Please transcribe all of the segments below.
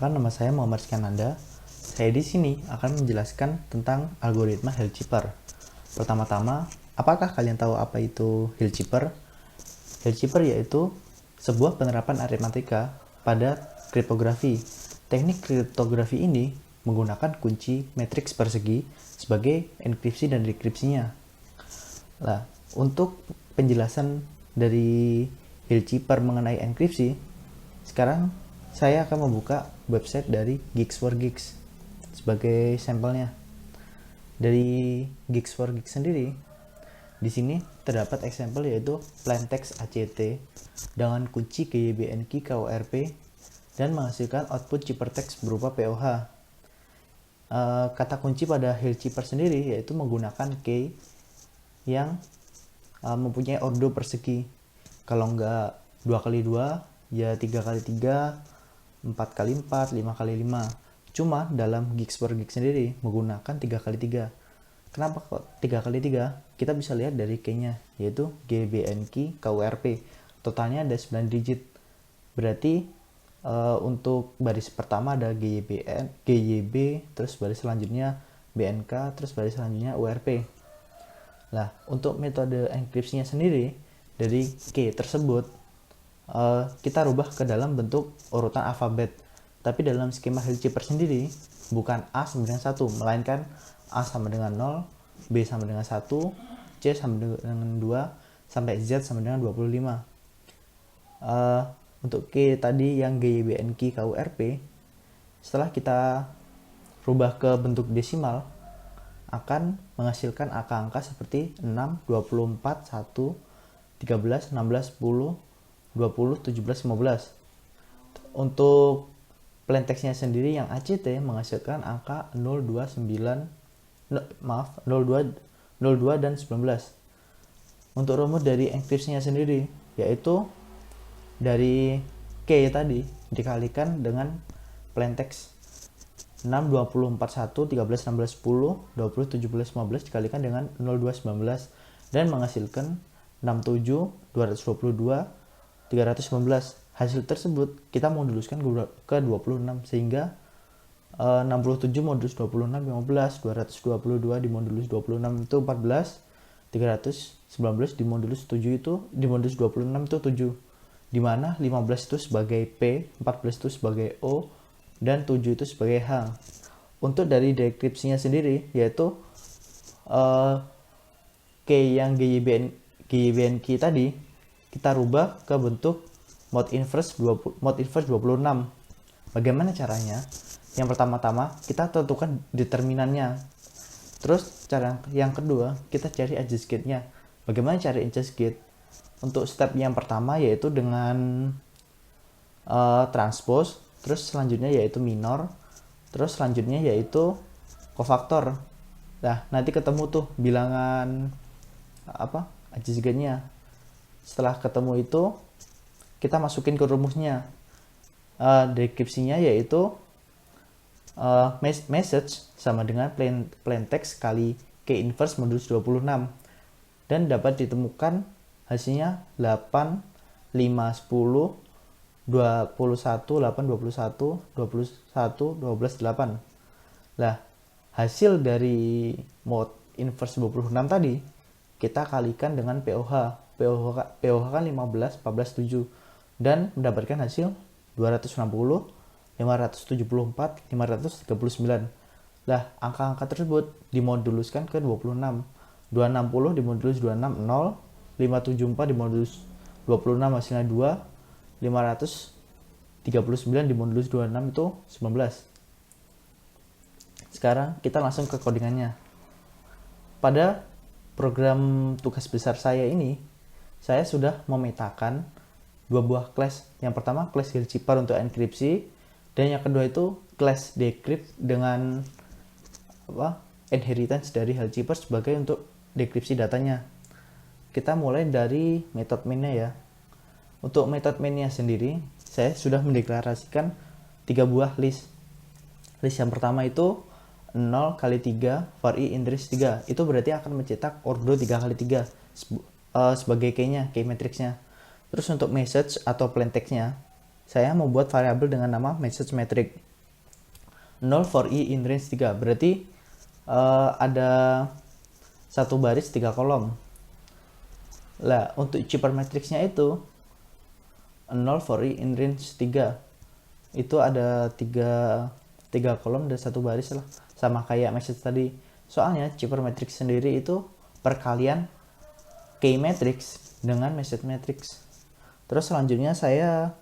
Perkenalkan, nama saya Muhammad Skananda. Saya di sini akan menjelaskan tentang algoritma Hill-Zipper. Pertama-tama, apakah kalian tahu apa itu Hill-Zipper? Hill-Zipper yaitu sebuah penerapan aritmatika pada kriptografi. Teknik kriptografi ini menggunakan kunci matriks persegi sebagai enkripsi dan dekripsinya. Nah, untuk penjelasan dari Hill-Zipper mengenai enkripsi, sekarang saya akan membuka website dari Geeks4Geeks sebagai sampelnya. Dari Geeks4Geeks sendiri, di sini terdapat example yaitu plaintext ACT dengan kunci GYBNKey KORP dan menghasilkan output ciphertext berupa POH. Kata kunci pada Hill-Zipper sendiri yaitu menggunakan key yang mempunyai ordo persegi. Kalau enggak 2x2, ya 3x3, 4x4, 5x5. Cuma dalam Geeks4Geeks sendiri menggunakan 3x3. Kenapa kok 3x3? Kita bisa lihat dari key-nya, yaitu GYBNKey KORP. Totalnya ada 9 digit. Berarti untuk baris pertama ada GYB, terus baris selanjutnya BNK, terus baris selanjutnya URP. Nah, untuk metode enkripsinya sendiri, dari key tersebut kita rubah ke dalam bentuk urutan alfabet. Tapi dalam skema Hill-Zipper sendiri bukan A sama dengan 1, melainkan A sama dengan 0, B sama dengan 1, C sama dengan 2, sampai Z sama dengan 25. Untuk key tadi yang GYBNKey KORP, setelah kita rubah ke bentuk desimal, akan menghasilkan angka-angka seperti 6, 24, 1, 13, 16, 10, 20, 17, 15. Untuk plaintextnya sendiri yang ACT menghasilkan angka 0, 2, 02 dan 19. Untuk rumus dari enkripsinya sendiri yaitu dari key tadi dikalikan dengan plaintext 6, 24, 1, 13, 16, 10, 20, 17, 15 dikalikan dengan 02, 19 dan menghasilkan 67, 222, 319. Hasil tersebut kita moduluskan ke 26 sehingga 67 modulus 26 15, 222 dimodulus 26 itu 14, 319 dimodulus 7 itu dimodulus 26 itu 7. Di mana 15 itu sebagai P, 14 itu sebagai O, dan 7 itu sebagai H. Untuk dari dekripsinya sendiri yaitu key yang GYBNKey tadi kita rubah ke bentuk mode inverse 26. Bagaimana caranya? Yang pertama-tama kita tentukan determinannya. Terus cara yang kedua kita cari adjust gate-nya. Bagaimana cari adjust gate? Untuk step yang pertama yaitu dengan transpose, terus selanjutnya yaitu minor, terus selanjutnya yaitu cofactor. Nah, nanti ketemu tuh bilangan adjust gate-nya. Setelah ketemu itu kita masukin ke rumusnya. Dekripsinya yaitu message sama dengan plaintext kali key inverse modulus 26 dan dapat ditemukan hasilnya 8, 5, 10, 21, 8, 21, 21, 12, 8. Nah, hasil dari mode inverse 26 tadi kita kalikan dengan POH. POH kan 15, 14, 7 dan mendapatkan hasil 260, 574, 539. Lah, angka-angka tersebut dimoduluskan ke 26. 260 dimodulus 26 0, 574 dimodulus 26 hasilnya 2, 539 dimodulus 26 itu 19. Sekarang kita langsung ke codingannya. Pada program tugas besar saya ini, saya sudah memetakan dua buah class. Yang pertama class Hill-Zipper untuk enkripsi dan yang kedua itu class decrypt dengan inheritance dari Hill-Zipper sebagai untuk dekripsi datanya. Kita mulai dari method main-nya ya. Untuk method main-nya sendiri saya sudah mendeklarasikan 3 buah list. List yang pertama itu 0 kali 3 var i index 3. Itu berarti akan mencetak ordo 3 kali 3 sebagai key-nya, key matrix-nya. Terus untuk message atau plaintext-nya, saya membuat variabel dengan nama message metric. 0 for i in range 3. Berarti ada satu baris 3 kolom. Lah, untuk cheaper matrixnya itu 0 for i in range 3. Itu ada 3 kolom dan satu baris lah. Sama kayak message tadi. Soalnya cheaper matrix sendiri itu perkalian key matrix dengan message matrix. Terus selanjutnya saya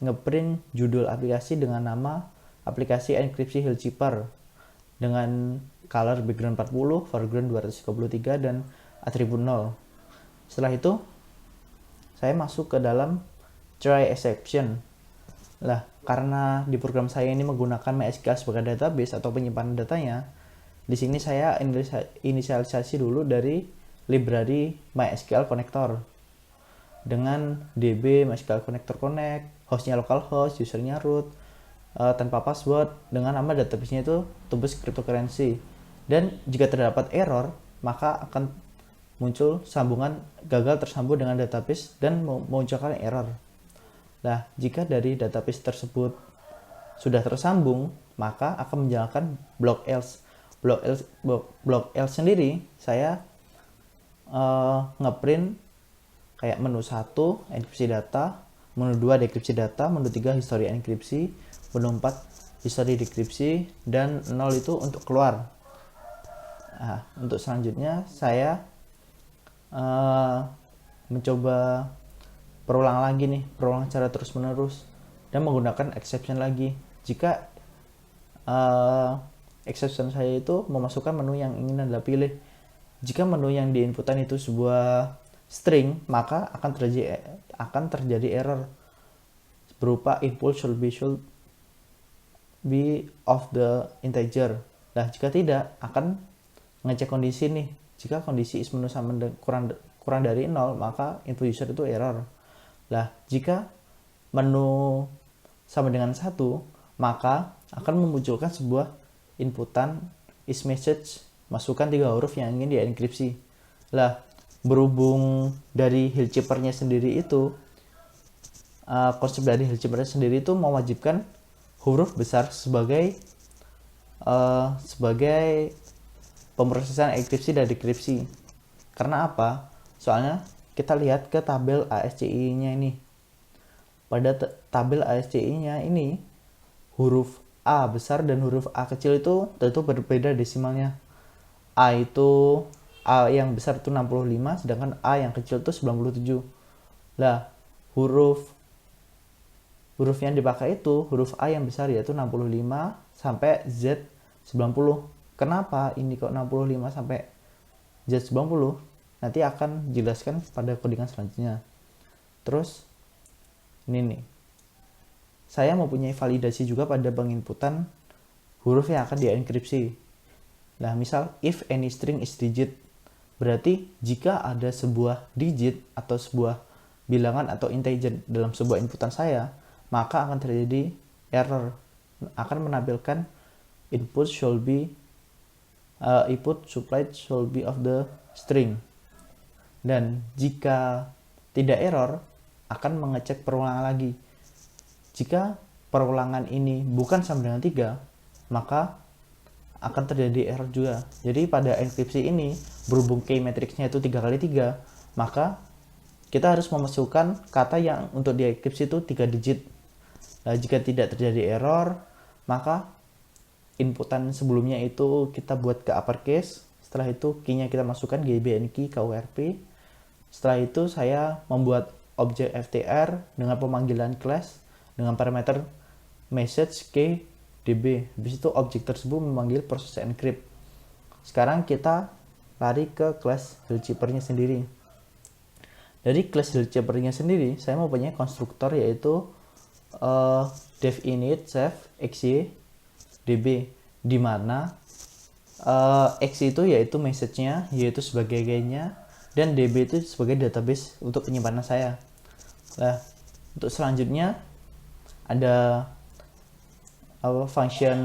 ngeprint judul aplikasi dengan nama aplikasi enkripsi Hillkeeper dengan color background 40, foreground 233 dan atribut 0. Setelah itu saya masuk ke dalam try exception. Lah, karena di program saya ini menggunakan MySQL sebagai database atau penyimpanan datanya, di sini saya inisialisasi dulu dari library MySQL connector dengan db MySQL connector connect, hostnya localhost, usernya root, tanpa password, dengan nama database-nya itu tubus cryptocurrency. Dan jika terdapat error, maka akan muncul sambungan gagal tersambung dengan database dan memunculkan error. Nah, jika dari database tersebut sudah tersambung, maka akan menjalankan block else. Block else sendiri saya ngeprint kayak menu 1 enkripsi data, menu 2 dekripsi data, menu 3 history enkripsi, menu 4 history dekripsi, dan 0 itu untuk keluar. Nah, untuk selanjutnya saya mencoba perulang cara terus menerus dan menggunakan exception lagi. Jika exception saya itu memasukkan menu yang ingin Anda pilih. Jika menu yang diinputan itu sebuah string, maka akan terjadi error berupa input should be of the integer. Nah, jika tidak, akan ngecek kondisi nih. Jika kondisi is menu sama kurang dari 0, maka input user itu error. Nah, jika menu sama dengan 1, maka akan memunculkan sebuah inputan is message, masukkan 3 huruf yang ingin dienkripsi. Lah, berhubung dari Hillkeeper-nya sendiri itu, konsep dari Hillkeeper sendiri itu mewajibkan huruf besar sebagai pemrosesan enkripsi dan dekripsi. Karena apa? Soalnya kita lihat ke tabel ASCII-nya ini. Pada tabel ASCII-nya ini, huruf A besar dan huruf A kecil itu tentu berbeda desimalnya. A yang besar itu 65, sedangkan A yang kecil itu 97. Lah, huruf yang dipakai itu huruf A yang besar yaitu 65 sampai Z 90. Kenapa ini kok 65 sampai Z 90? Nanti akan dijelaskan pada codingan selanjutnya. Terus ini nih. Saya mempunyai validasi juga pada penginputan huruf yang akan dienkripsi. Nah, misal if any string is digit, berarti jika ada sebuah digit atau sebuah bilangan atau integer dalam sebuah inputan saya, maka akan terjadi error. Akan menampilkan input supplied should be of the string. Dan jika tidak error, akan mengecek perulangan lagi. Jika perulangan ini bukan sama dengan 3, maka akan terjadi error juga. Jadi pada enkripsi ini, berhubung key matrixnya itu 3x3, maka kita harus memasukkan kata yang untuk dienkripsi itu 3 digit. Nah, jika tidak terjadi error, maka inputan sebelumnya itu kita buat ke uppercase. Setelah itu key-nya kita masukkan gbn key KURP. Setelah itu saya membuat objek FTR dengan pemanggilan class dengan parameter message ke db. Habis itu objek tersebut memanggil proses encrypt. Sekarang kita lari ke kelas Hillkeeper-nya sendiri. Dari kelas Hillkeeper-nya sendiri, saya mempunyai konstruktor yaitu definite save xy db, di mana x itu yaitu message-nya, yaitu sebagai key-nya, dan db itu sebagai database untuk penyimpanan saya. Nah, untuk selanjutnya ada function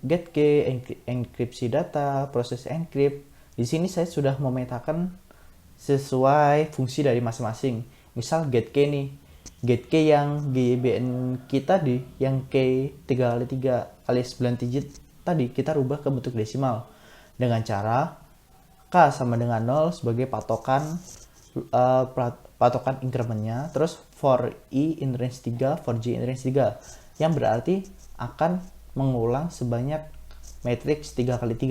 get key, enkripsi data, proses encrypt. Di sini saya sudah memetakan sesuai fungsi dari masing-masing. Misal get key nih, Get key yang GYBN kita di yang key 3x3 alias 9 digit tadi kita rubah ke bentuk desimal dengan cara K sama dengan 0 sebagai patokan incrementnya, terus for I in range 3, for J in range 3 yang berarti akan mengulang sebanyak matriks 3x3.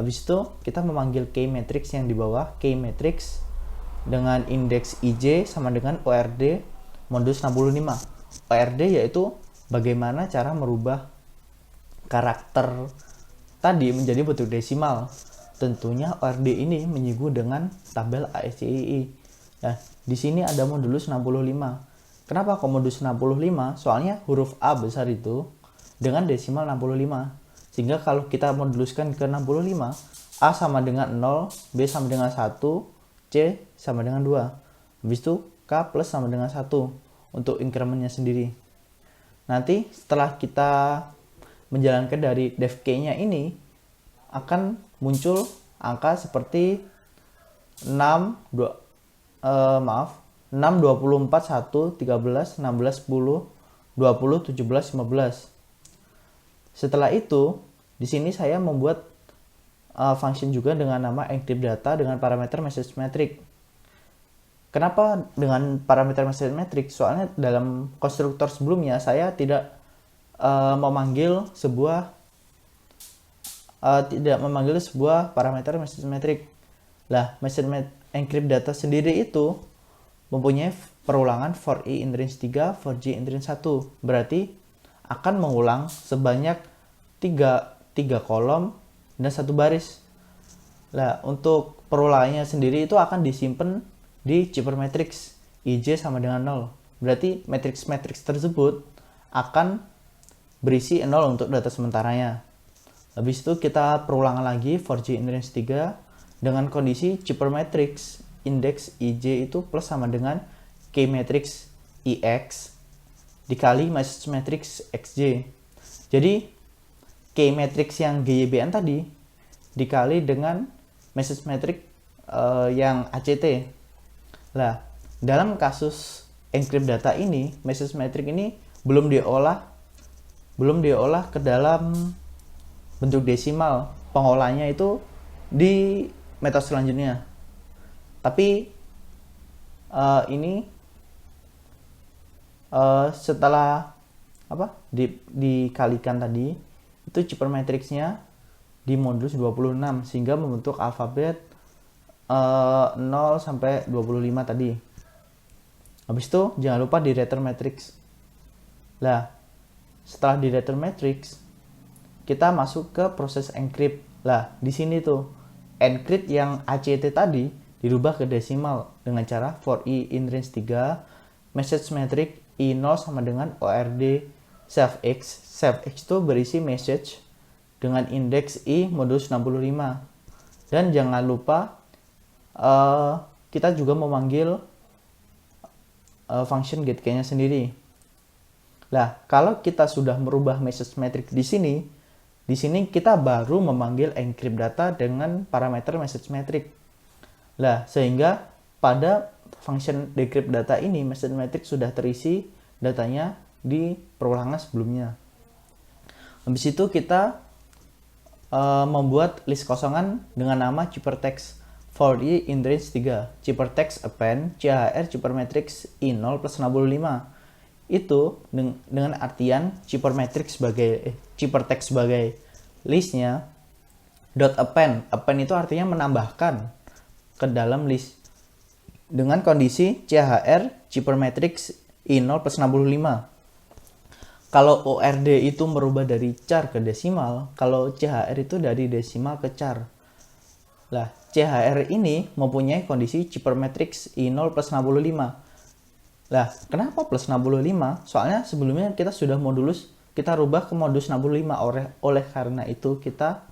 Habis itu kita memanggil key matrix yang di bawah, key matrix dengan indeks IJ sama dengan ORD modus 65. ORD yaitu bagaimana cara merubah karakter tadi menjadi bentuk desimal. Tentunya ORD ini menyinggung dengan tabel ASCII. Nah, di sini ada modulus 65. Kenapa kok modulus 65? Soalnya huruf A besar itu dengan desimal 65. Sehingga kalau kita moduluskan ke 65, A sama dengan 0, B sama dengan 1, C sama dengan 2. Habis itu K plus sama dengan 1 untuk incrementnya sendiri. Nanti setelah kita menjalankan dari def key-nya ini akan muncul angka seperti 6, 24, 1, 13, 16, 10, 20, 17, 15. Setelah itu, di sini saya membuat function juga dengan nama encrypt data dengan parameter message metric. Kenapa dengan parameter message metric? Soalnya dalam konstruktor sebelumnya saya tidak memanggil sebuah parameter message metric. Lah, encrypt data sendiri itu mempunyai perulangan for I in range 3, for J in range 1. Berarti akan mengulang sebanyak 3 kolom dan 1 baris. Lah, untuk perulangannya sendiri itu akan disimpan di chipper matrix IJ sama dengan 0. Berarti matrix tersebut akan berisi 0 untuk data sementaranya. Habis itu kita perulangan lagi for J in range 3 dengan kondisi chipper matrix indeks IJ itu plus sama dengan key matrix IX dikali message matrix XJ. Jadi key matrix yang GYBN tadi dikali dengan message matrix yang ACT. Lah, dalam kasus encrypt data ini, message matrix ini belum diolah ke dalam bentuk desimal. Pengolahnya itu di metode selanjutnya. Tapi ini setelah dikalikan tadi itu chipper matrixnya di modulus 26 sehingga membentuk alfabet 0 sampai 25 tadi. Habis itu jangan lupa di return matrix. Lah, setelah di return matrix kita masuk ke proses encrypt. Lah, di sini tuh encrypt yang ACT tadi dirubah ke desimal dengan cara for I in range 3 message matrix I0 sama dengan ORD self X. Self X itu berisi message dengan indeks I modulus 65. Dan jangan lupa kita juga memanggil function getKey-nya sendiri. Lah, kalau kita sudah merubah message matrix di sini kita baru memanggil encrypt data dengan parameter message matrix. Lah, sehingga pada function decrypt data ini message matrix sudah terisi datanya di perulangan sebelumnya. Habis itu kita membuat list kosongan dengan nama chipper text for I in range 3. Chipper text append CHR chipper matrix I0 plus 65. Itu dengan artian chipper text sebagai listnya dot append. Append itu artinya menambahkan ke dalam list dengan kondisi CHR chipper matrix I0 plus 65. Kalau ORD itu merubah dari char ke desimal, kalau CHR itu dari desimal ke char. Lah, CHR ini mempunyai kondisi chipper matrix I0 plus 65. Lah, kenapa plus 65? Soalnya sebelumnya kita sudah modulus, kita rubah ke modulus 65. Oleh karena itu kita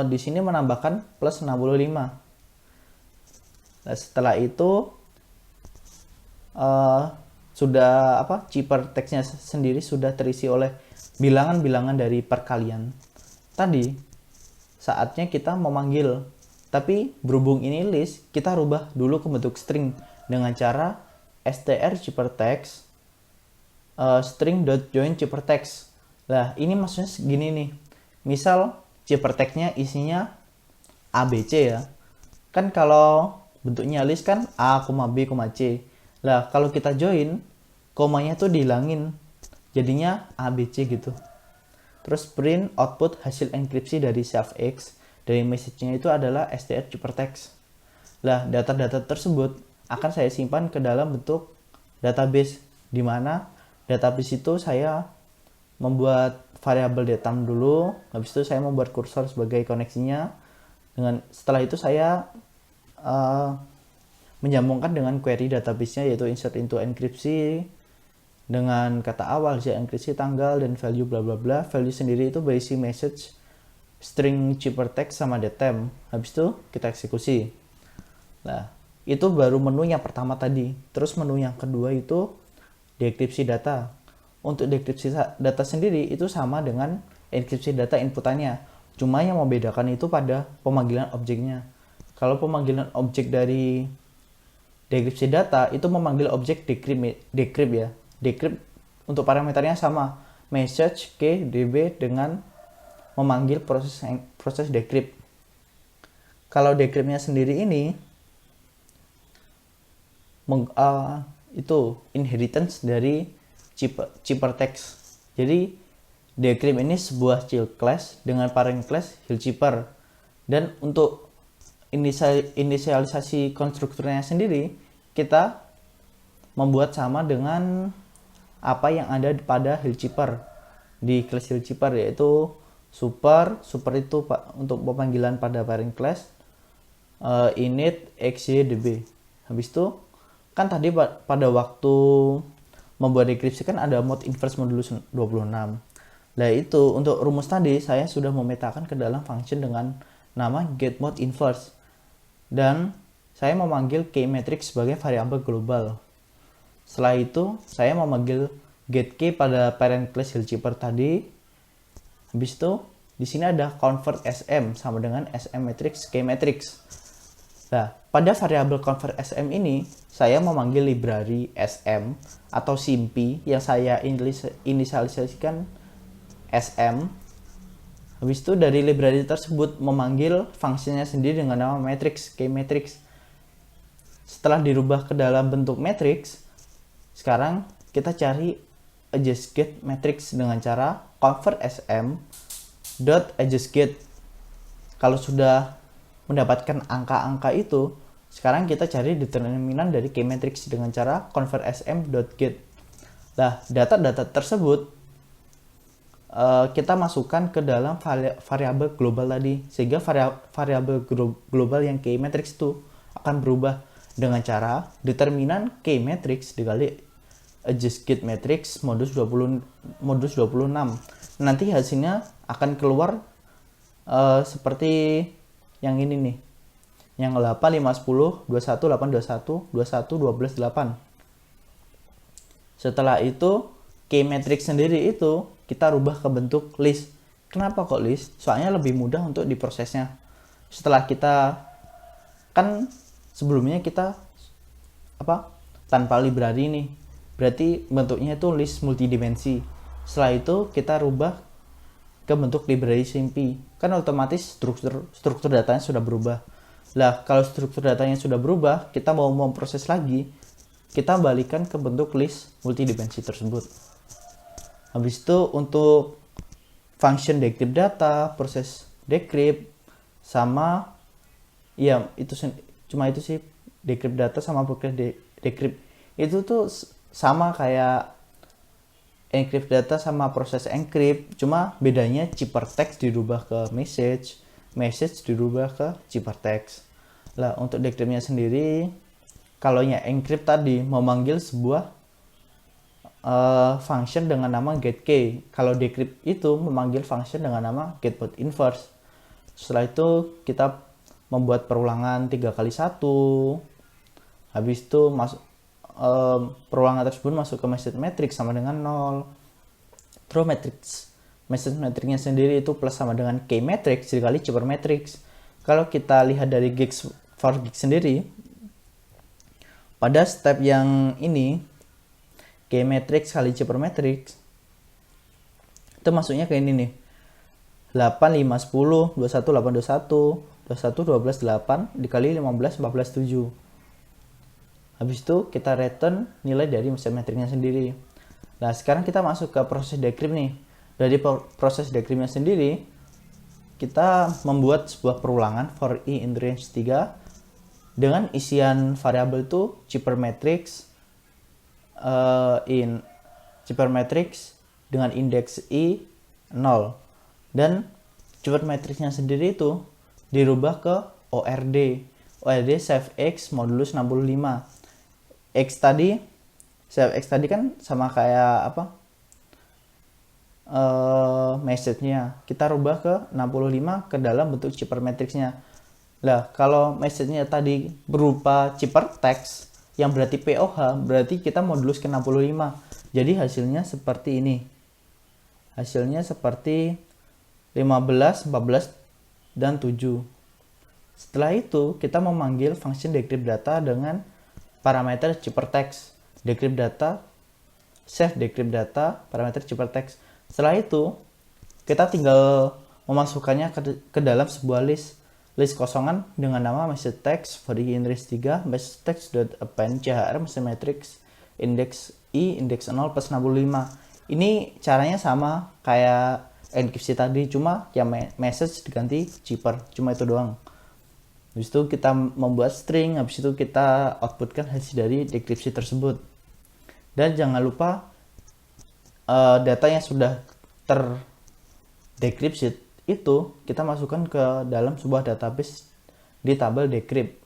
di sini menambahkan plus 65. Nah, setelah itu chipper text-nya sendiri sudah terisi oleh bilangan-bilangan dari perkalian tadi. Saatnya kita memanggil, tapi berhubung ini list, kita rubah dulu ke bentuk string dengan cara str_text string.join_text. Nah, ini maksudnya segini nih. Misal text-nya isinya ABC ya. Kan kalau bentuknya list kan A, B, C. Lah, kalau kita join, komanya tuh dihilangin. Jadinya ABC gitu. Terus print output hasil enkripsi dari self_x dari message-nya itu adalah str_text. Lah, data-data tersebut akan saya simpan ke dalam bentuk database, di mana database itu saya membuat variabel datam dulu, habis itu saya membuat kursor sebagai koneksinya. Setelah itu saya menyambungkan dengan query database-nya, yaitu insert into enkripsi dengan kata awal, enkripsi tanggal dan value bla bla bla. Value sendiri itu berisi message, string text sama datem. Habis itu kita eksekusi. Nah, itu baru menu yang pertama tadi. Terus menu yang kedua itu dekripsi data. Untuk dekripsi data sendiri itu sama dengan enkripsi data inputannya. Cuma yang membedakan itu pada pemanggilan objeknya. Kalau pemanggilan objek dari dekripsi data itu memanggil objek decrypt ya. Decrypt untuk parameternya sama, message ke db dengan memanggil proses decrypt. Kalau decryptnya sendiri ini itu inheritance dari text. Jadi decrypt ini sebuah child class dengan parent class hillkeeper. Dan untuk inisialisasi konstrukturnya sendiri kita membuat sama dengan apa yang ada pada hillkeeper di kelas hillkeeper, yaitu super itu untuk pemanggilan pada parent class, init xydb. Habis itu kan tadi pada waktu membuat dekripsi kan ada mode inverse modulus 26. Nah, itu untuk rumus tadi saya sudah memetakan ke dalam function dengan nama getModeInverse. Dan saya memanggil keyMatrix sebagai variabel global. Setelah itu saya memanggil getKey pada parent class hillkeeper tadi. Habis itu di sini ada convert sm sama dengan smMatrix keyMatrix. Nah, pada variabel convert sm ini saya memanggil library sm atau simpy yang saya inisialisasikan sm. Habis itu dari library tersebut memanggil fungsinya sendiri dengan nama matrix keyMatrix. Setelah dirubah ke dalam bentuk matrix, sekarang kita cari adjustGet matrix dengan cara convert sm dot adjustGet. Kalau sudah mendapatkan angka-angka itu, sekarang kita cari determinan dari keyMatrix dengan cara convert sm.get. Nah, data-data tersebut kita masukkan ke dalam variabel global tadi, sehingga variabel global yang keyMatrix itu akan berubah dengan cara determinan keyMatrix dikali adjustGet matrix modus 26. Nanti hasilnya akan keluar seperti yang ini nih, yang 8, 5, 10, 21, 8, 21, 21, 12, 8. Setelah itu keyMatrix sendiri itu kita rubah ke bentuk list. Kenapa kok list? Soalnya lebih mudah untuk diprosesnya. Setelah kita kan sebelumnya kita tanpa library nih, berarti bentuknya itu list multidimensi. Setelah itu kita rubah ke bentuk library simpy, kan otomatis struktur datanya sudah berubah. Lah, kalau struktur datanya sudah berubah, kita mau memproses lagi, kita balikan ke bentuk list multidimensi tersebut. Habis itu untuk function decrypt data, proses decrypt, sama ya itu cuma itu sih, decrypt data sama proses decrypt itu tuh sama kayak encrypt data sama proses encrypt, cuma bedanya text dirubah ke message dirubah ke text. Lah, untuk decryptnya sendiri, kalau yang encrypt tadi memanggil sebuah function dengan nama getKey. Kalau decrypt itu memanggil function dengan nama getModeInverse. Setelah itu kita membuat perulangan 3 kali 1. Habis itu perulangan tersebut masuk ke message matrix sama dengan 0. Terus message matrixnya sendiri itu plus sama dengan keyMatrix dikali cheaperMatrix. Kalau kita lihat dari gigs for gigs sendiri, pada step yang ini, key matrix kali chipper matrix, itu masuknya ke ini nih, 8, 5, 10, 21, 8, 21, 21, 12, 8 dikali 15, 14, 7. Habis itu kita return nilai dari mesin matrixnya sendiri. Nah sekarang kita masuk ke proses decrypt nih. Dari proses decryptnya sendiri, kita membuat sebuah perulangan for i in range 3 dengan isian variabel itu chipper matrix in chipper matrix dengan indeks i 0, dan chipper matrixnya sendiri itu dirubah ke ORD save x modulus 65. Save x tadi kan sama kayak apa, message-nya kita rubah ke 65 ke dalam bentuk chipper matrix-nya. Lah, kalau message-nya tadi berupa chipper text yang berarti POH, berarti kita modulus ke 65. Jadi hasilnya seperti ini. Hasilnya seperti 15, 14, dan 7. Setelah itu, kita memanggil function decrypt data dengan parameter chipper text. Decrypt data, save decrypt data, parameter chipper text. Setelah itu, kita tinggal memasukkannya ke dalam sebuah list kosongan dengan nama message text for i in range 3 message text.append chr mesin matrix index i index 0 plus 65. Ini caranya sama kayak enkripsi tadi, cuma ya message diganti chipper, cuma itu doang. Habis itu kita membuat string, habis itu kita outputkan hasil dari dekripsi tersebut. Dan jangan lupa data yang sudah terdekripsi itu kita masukkan ke dalam sebuah database di tabel decrypt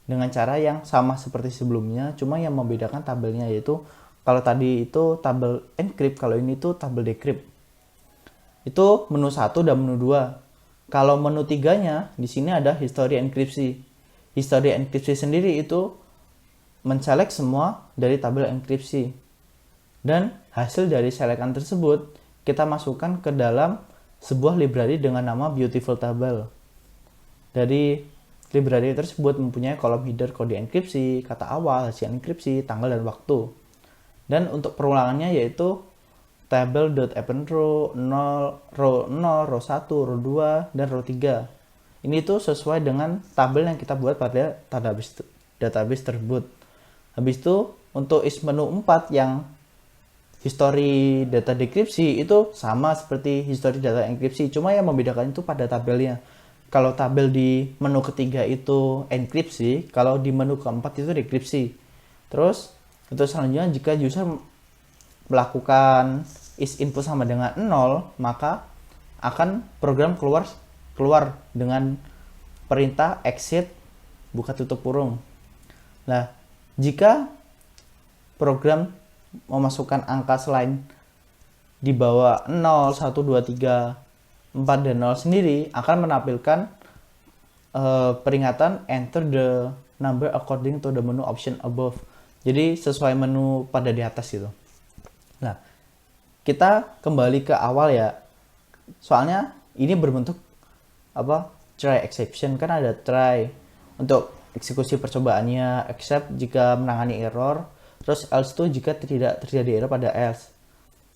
dengan cara yang sama seperti sebelumnya, cuma yang membedakan tabelnya yaitu kalau tadi itu tabel encrypt, kalau ini tuh tabel decrypt. Itu menu 1 dan menu 2. Kalau menu 3-nya di sini ada history enkripsi. History enkripsi sendiri itu menselect semua dari tabel enkripsi. Dan hasil dari selekan tersebut kita masukkan ke dalam sebuah library dengan nama Beautiful Table. Dari library tersebut mempunyai kolom header kode enkripsi, kata awal, hasil enkripsi, tanggal, dan waktu. Dan untuk perulangannya yaitu table.append row 0, row 0, row 1, row 2, dan row 3. Ini tuh sesuai dengan tabel yang kita buat pada database tersebut. Habis itu untuk is menu 4 yang history data dekripsi itu sama seperti history data enkripsi, cuma yang membedakan itu pada tabelnya. Kalau tabel di menu ketiga itu enkripsi, kalau di menu keempat itu dekripsi. Terus untuk selanjutnya jika user melakukan is input sama dengan 0, maka akan program keluar dengan perintah exit buka tutup kurung. Nah, jika program memasukkan angka selain di bawah 0, 1, 2, 3, 4, dan 0 sendiri akan menampilkan peringatan enter the number according to the menu option above. Jadi sesuai menu pada di atas gitu. Nah, kita kembali ke awal ya. Soalnya ini berbentuk try exception, kan ada try untuk eksekusi percobaannya, except jika menangani error. Terus else itu jika tidak terjadi error pada else.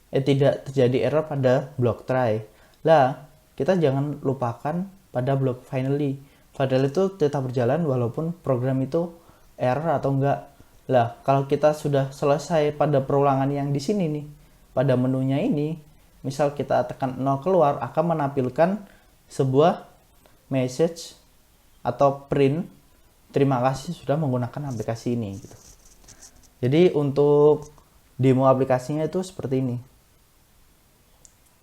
Tidak terjadi error pada block try. Lah, kita jangan lupakan pada block finally. Finally itu tetap berjalan walaupun program itu error atau enggak. Lah, kalau kita sudah selesai pada perulangan yang di sini nih, pada menunya ini, misal kita tekan 0 keluar, akan menampilkan sebuah message atau print, terima kasih sudah menggunakan aplikasi ini gitu. Jadi untuk demo aplikasinya itu seperti ini.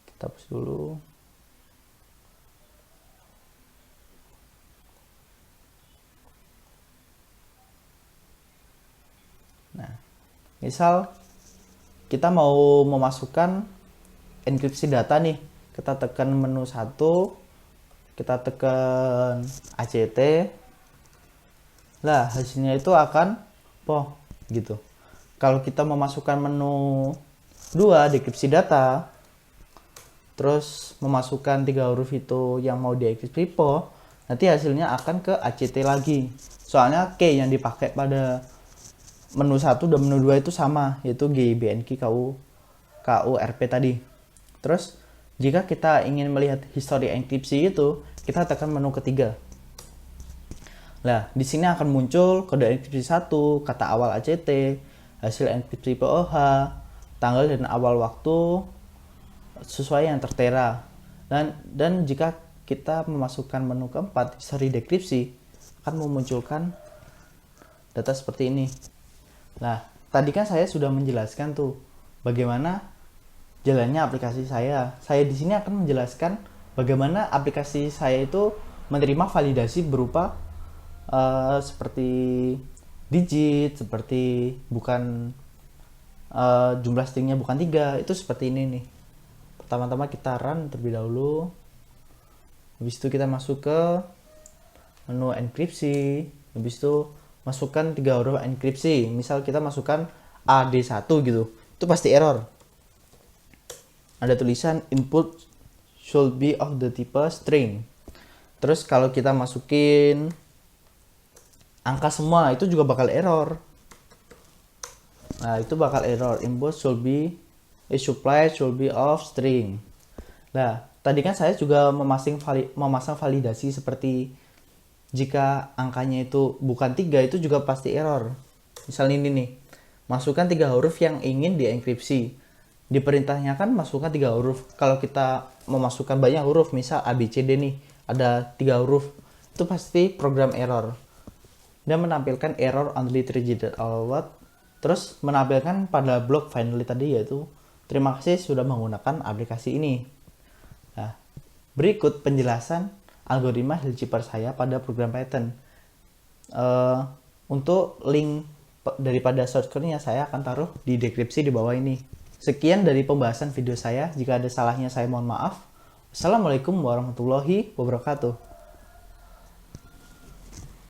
Kita hapus dulu. Nah, misal kita mau memasukkan enkripsi data nih. Kita tekan menu 1, kita tekan ACT. Lah, hasilnya itu akan gitu. Kalau kita memasukkan menu 2 dekripsi data, terus memasukkan 3 huruf itu yang mau dienkripsi nanti hasilnya akan ke ACT lagi. Soalnya key yang dipakai pada menu 1 dan menu 2 itu sama, yaitu GIBNQ KURP tadi. Terus jika kita ingin melihat histori enkripsi itu, kita tekan menu ketiga. Nah, di sini akan muncul kode enkripsi 1, kata awal ACT, hasil enkripsi POH, tanggal dan awal waktu sesuai yang tertera. Dan jika kita memasukkan menu keempat, histori dekripsi, akan memunculkan data seperti ini. Nah, tadi kan saya sudah menjelaskan tuh bagaimana jalannya aplikasi saya. Saya di sini akan menjelaskan bagaimana aplikasi saya itu menerima validasi berupa seperti digit, seperti bukan jumlah stringnya bukan 3, itu seperti ini nih. Pertama-tama kita run terlebih dahulu. Habis itu kita masuk ke menu enkripsi. Habis itu masukkan 3 huruf enkripsi. Misal kita masukkan AD1 gitu. Itu pasti error. Ada tulisan input should be of the type string. Terus kalau kita masukin angka semua, itu juga bakal error. Nah, itu bakal error. Input should be supply should be of string. Nah, tadi kan saya juga memasang validasi seperti jika angkanya itu bukan 3, itu juga pasti error. Misal ini nih, masukkan 3 huruf yang ingin dienkripsi. Di perintahnya kan masukkan 3 huruf. Kalau kita memasukkan banyak huruf, misal ABCD nih, ada 3 huruf, itu pasti program error. Dan menampilkan error only registered output. Terus menampilkan pada blok finally tadi, yaitu terima kasih sudah menggunakan aplikasi ini. Nah, berikut penjelasan algoritma Hillkeeper saya pada program Python. Untuk link daripada shortcut-nya saya akan taruh di deskripsi di bawah ini. Sekian dari pembahasan video saya. Jika ada salahnya saya mohon maaf. Assalamualaikum warahmatullahi wabarakatuh.